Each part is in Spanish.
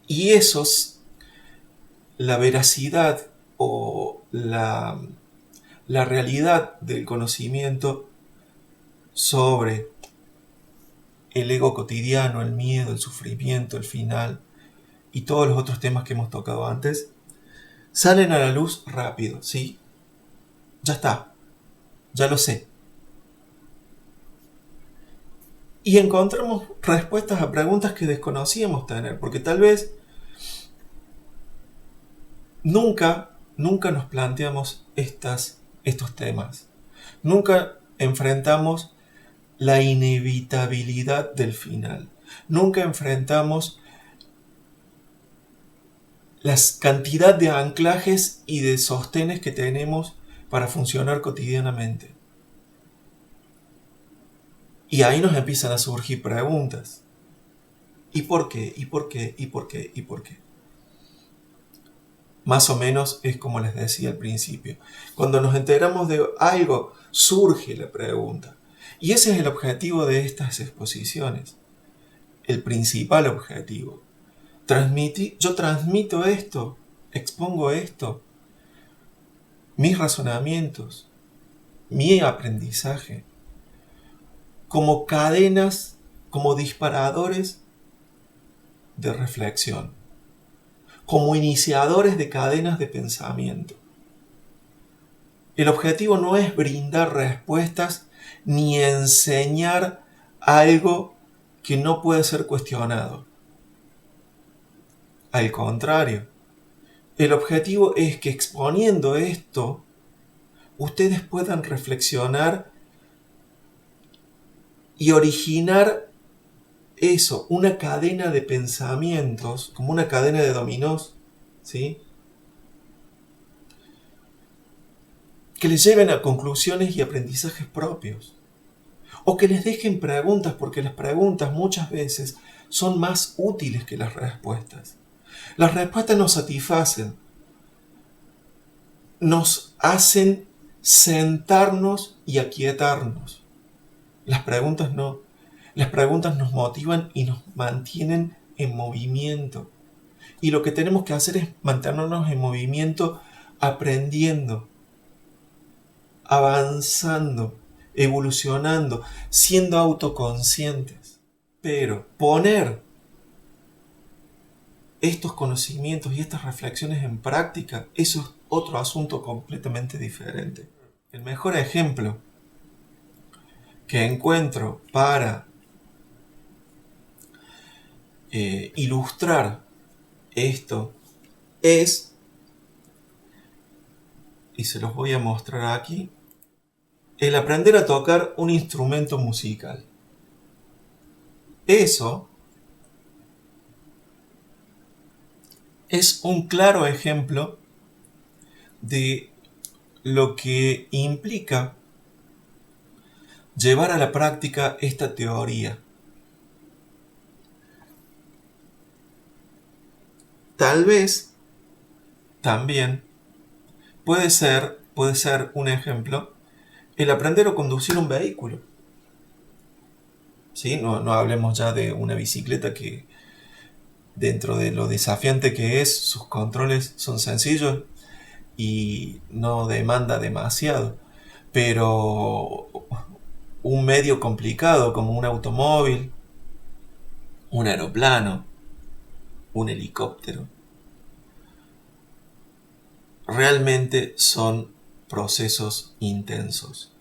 Y esos, la veracidad o la realidad del conocimiento sobre el ego cotidiano, el miedo, el sufrimiento, el final y todos los otros temas que hemos tocado antes, salen a la luz rápido, ¿sí? Ya está, ya lo sé. Y encontramos respuestas a preguntas que desconocíamos tener, porque tal vez nunca nos planteamos estos temas. Nunca enfrentamos la inevitabilidad del final. Nunca enfrentamos la cantidad de anclajes y de sostenes que tenemos para funcionar cotidianamente. Y ahí nos empiezan a surgir preguntas. ¿Y por qué? ¿Y por qué? ¿Y por qué? ¿Y por qué? Más o menos es como les decía al principio. Cuando nos enteramos de algo, surge la pregunta. Y ese es el objetivo de estas exposiciones. El principal objetivo. Yo transmito esto, expongo esto, mis razonamientos, mi aprendizaje, como cadenas, como disparadores de reflexión, como iniciadores de cadenas de pensamiento. El objetivo no es brindar respuestas ni enseñar algo que no puede ser cuestionado. Al contrario, el objetivo es que exponiendo esto, ustedes puedan reflexionar y originar eso, una cadena de pensamientos, como una cadena de dominós, ¿sí? Que les lleven a conclusiones y aprendizajes propios. O que les dejen preguntas, porque las preguntas muchas veces son más útiles que las respuestas. Las respuestas nos satisfacen, nos hacen sentarnos y aquietarnos. Las preguntas no. Las preguntas nos motivan y nos mantienen en movimiento. Y lo que tenemos que hacer es mantenernos en movimiento aprendiendo, avanzando, evolucionando, siendo autoconscientes. Pero poner estos conocimientos y estas reflexiones en práctica, eso es otro asunto completamente diferente. El mejor ejemplo que encuentro para ilustrar esto es, y se los voy a mostrar aquí, el aprender a tocar un instrumento musical. Eso es un claro ejemplo de lo que implica llevar a la práctica esta teoría. Tal vez también puede ser un ejemplo el aprender a conducir un vehículo. ¿Sí? No hablemos ya de una bicicleta que, dentro de lo desafiante que es, sus controles son sencillos y no demanda demasiado. Pero un medio complicado como un automóvil, un aeroplano, un helicóptero, realmente son procesos intensos.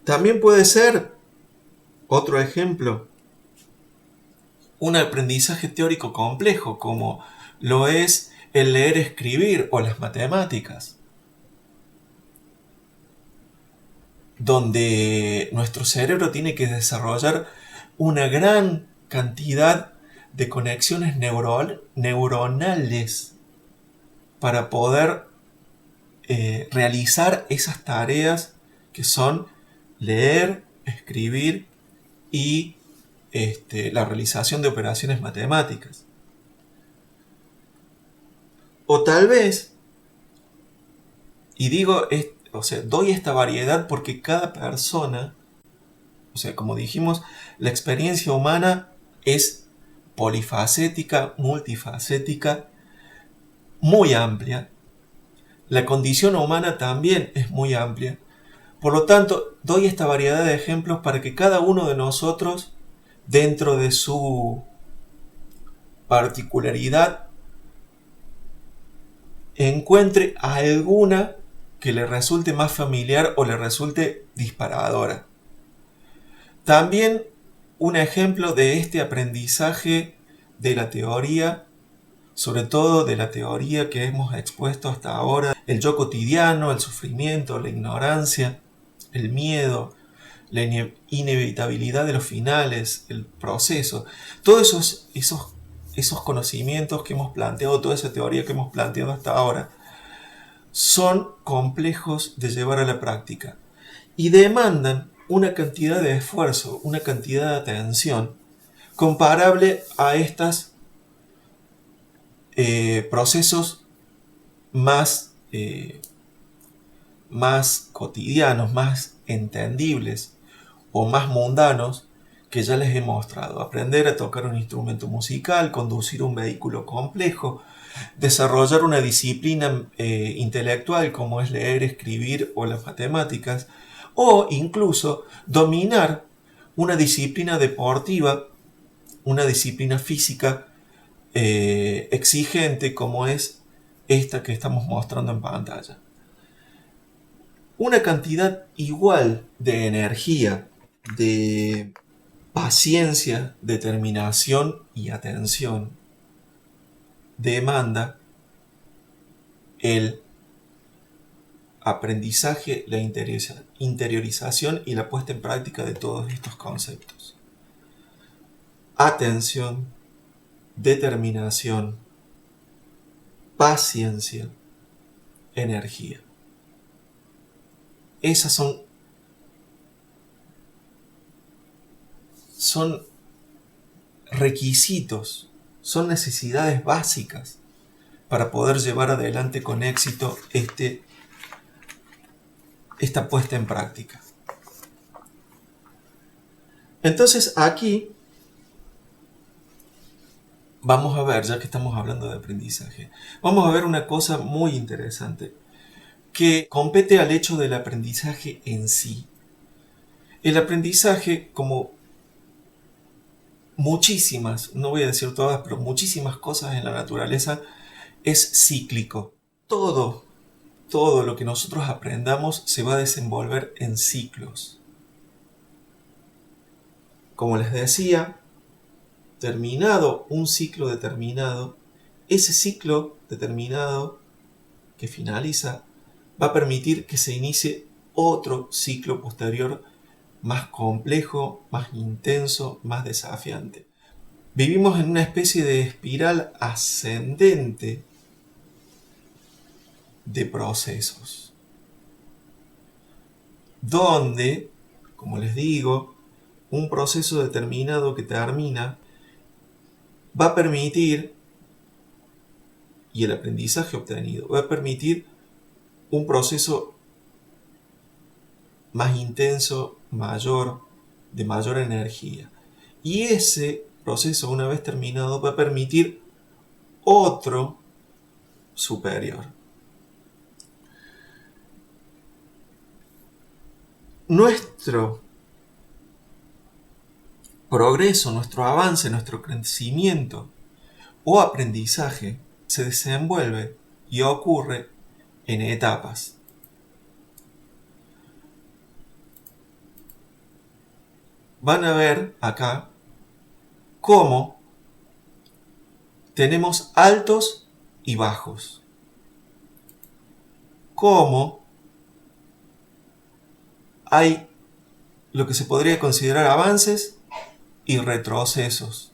También puede ser, otro ejemplo, un aprendizaje teórico complejo como lo es el leer, escribir o las matemáticas, donde nuestro cerebro tiene que desarrollar una gran cantidad de conexiones neuronales para poder realizar esas tareas que son leer, escribir y la realización de operaciones matemáticas. O tal vez, y digo, doy esta variedad porque cada persona, como dijimos, la experiencia humana es polifacética, multifacética, muy amplia. La condición humana también es muy amplia. Por lo tanto, doy esta variedad de ejemplos para que cada uno de nosotros, dentro de su particularidad, encuentre alguna que le resulte más familiar o le resulte disparadora. También un ejemplo de este aprendizaje de la teoría, sobre todo de la teoría que hemos expuesto hasta ahora, el yo cotidiano, el sufrimiento, la ignorancia, el miedo, la inevitabilidad de los finales, el proceso, todos esos conocimientos que hemos planteado, toda esa teoría que hemos planteado hasta ahora, son complejos de llevar a la práctica y demandan una cantidad de esfuerzo, una cantidad de atención comparable a estos procesos más cotidianos, más entendibles o más mundanos que ya les he mostrado. Aprender a tocar un instrumento musical, conducir un vehículo complejo, desarrollar una disciplina intelectual como es leer, escribir o las matemáticas, o incluso dominar una disciplina deportiva, una disciplina física exigente como es esta que estamos mostrando en pantalla. Una cantidad igual de energía, de paciencia, determinación y atención demanda el aprendizaje, la interiorización y la puesta en práctica de todos estos conceptos. Atención, determinación, paciencia, energía. Esas son requisitos, son necesidades básicas para poder llevar adelante con éxito esta puesta en práctica. Entonces aquí vamos a ver, ya que estamos hablando de aprendizaje, vamos a ver una cosa muy interesante que compete al hecho del aprendizaje en sí. El aprendizaje, como muchísimas, no voy a decir todas, pero muchísimas cosas en la naturaleza, es cíclico. Todo lo que nosotros aprendamos se va a desenvolver en ciclos. Como les decía, terminado un ciclo determinado, ese ciclo determinado que finaliza va a permitir que se inicie otro ciclo posterior más complejo, más intenso, más desafiante. Vivimos en una especie de espiral ascendente de procesos, donde, como les digo, un proceso determinado que termina va a permitir, y el aprendizaje obtenido va a permitir un proceso más intenso, mayor, de mayor energía. Y ese proceso, una vez terminado, va a permitir otro superior. Nuestro progreso, nuestro avance, nuestro crecimiento o aprendizaje se desenvuelve y ocurre en etapas. Van a ver acá cómo tenemos altos y bajos. Cómo hay lo que se podría considerar avances y retrocesos.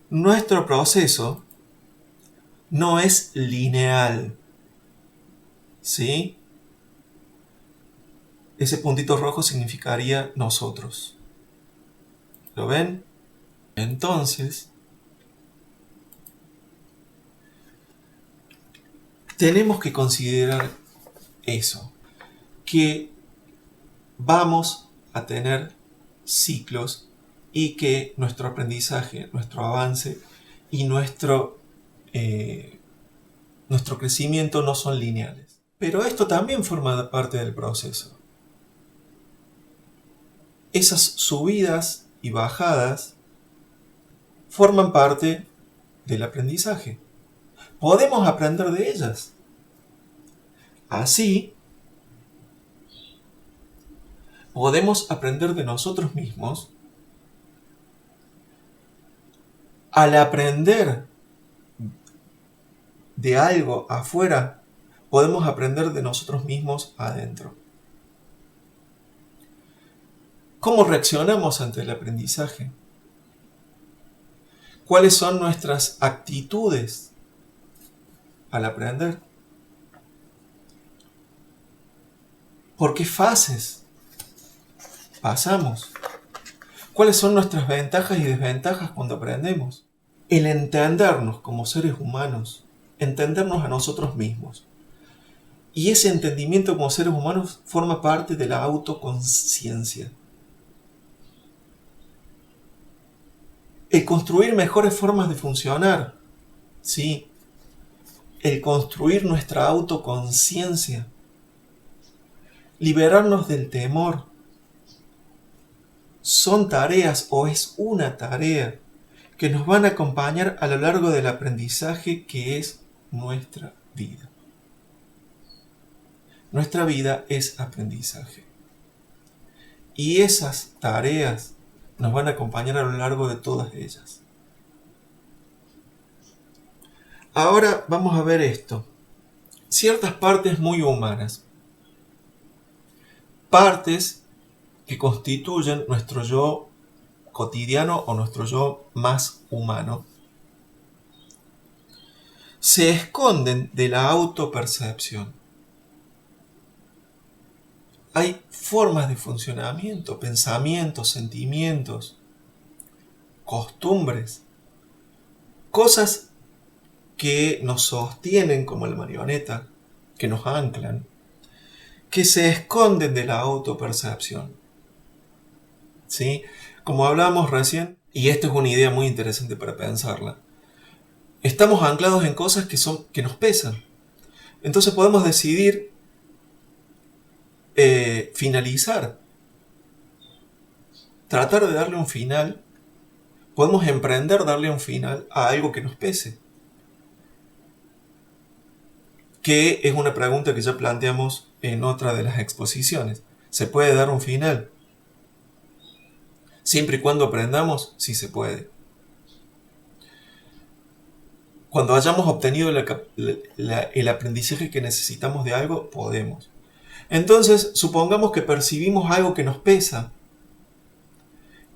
Nuestro proceso no es lineal, ¿sí? Ese puntito rojo significaría nosotros. ¿Lo ven? Entonces, tenemos que considerar eso, que vamos a tener ciclos y que nuestro aprendizaje, nuestro avance y nuestro crecimiento no son lineales. Pero esto también forma parte del proceso. Esas subidas y bajadas forman parte del aprendizaje. Podemos aprender de ellas. Así, podemos aprender de nosotros mismos. Al aprender de algo afuera, podemos aprender de nosotros mismos adentro. ¿Cómo reaccionamos ante el aprendizaje? ¿Cuáles son nuestras actitudes al aprender? ¿Por qué fases pasamos? ¿Cuáles son nuestras ventajas y desventajas cuando aprendemos? El entendernos como seres humanos, entendernos a nosotros mismos. Y ese entendimiento como seres humanos forma parte de la autoconciencia. El construir mejores formas de funcionar, ¿sí? El construir nuestra autoconciencia. Liberarnos del temor. Son tareas o es una tarea que nos van a acompañar a lo largo del aprendizaje que es nuestra vida. Nuestra vida es aprendizaje. Y esas tareas nos van a acompañar a lo largo de todas ellas. Ahora vamos a ver esto. Ciertas partes muy humanas. Partes que constituyen nuestro yo cotidiano o nuestro yo más humano. Se esconden de la autopercepción. Hay formas de funcionamiento, pensamientos, sentimientos, costumbres, cosas que nos sostienen como la marioneta, que nos anclan, que se esconden de la autopercepción. ¿Sí? Como hablábamos recién, y esta es una idea muy interesante para pensarla, estamos anclados en cosas que nos pesan. Entonces podemos decidir finalizar, tratar de darle un final, podemos emprender darle un final a algo que nos pese. Que es una pregunta que ya planteamos en otra de las exposiciones. ¿Se puede dar un final? Siempre y cuando aprendamos, sí se puede. Cuando hayamos obtenido el aprendizaje que necesitamos de algo, podemos. Entonces, supongamos que percibimos algo que nos pesa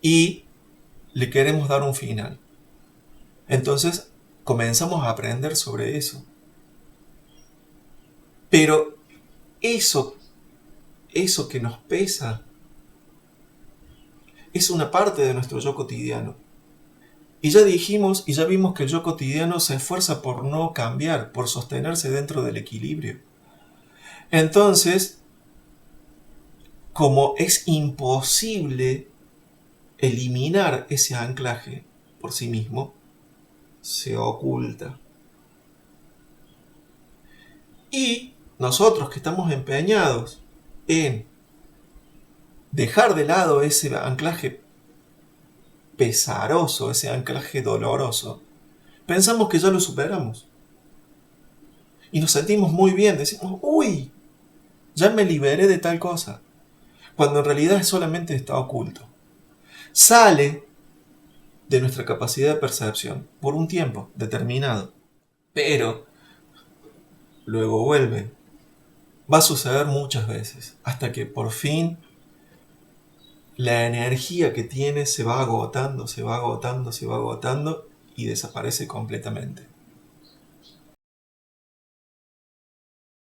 y le queremos dar un final. Entonces, comenzamos a aprender sobre eso. Pero eso que nos pesa es una parte de nuestro yo cotidiano. Y ya dijimos y ya vimos que el yo cotidiano se esfuerza por no cambiar, por sostenerse dentro del equilibrio. Entonces, como es imposible eliminar ese anclaje por sí mismo, se oculta. Y nosotros que estamos empeñados en dejar de lado ese anclaje pesaroso, ese anclaje doloroso, pensamos que ya lo superamos. Y nos sentimos muy bien, decimos, uy, ya me liberé de tal cosa, cuando en realidad solamente está oculto. Sale de nuestra capacidad de percepción por un tiempo determinado, pero luego vuelve. Va a suceder muchas veces, hasta que por fin la energía que tiene se va agotando, se va agotando, se va agotando y desaparece completamente.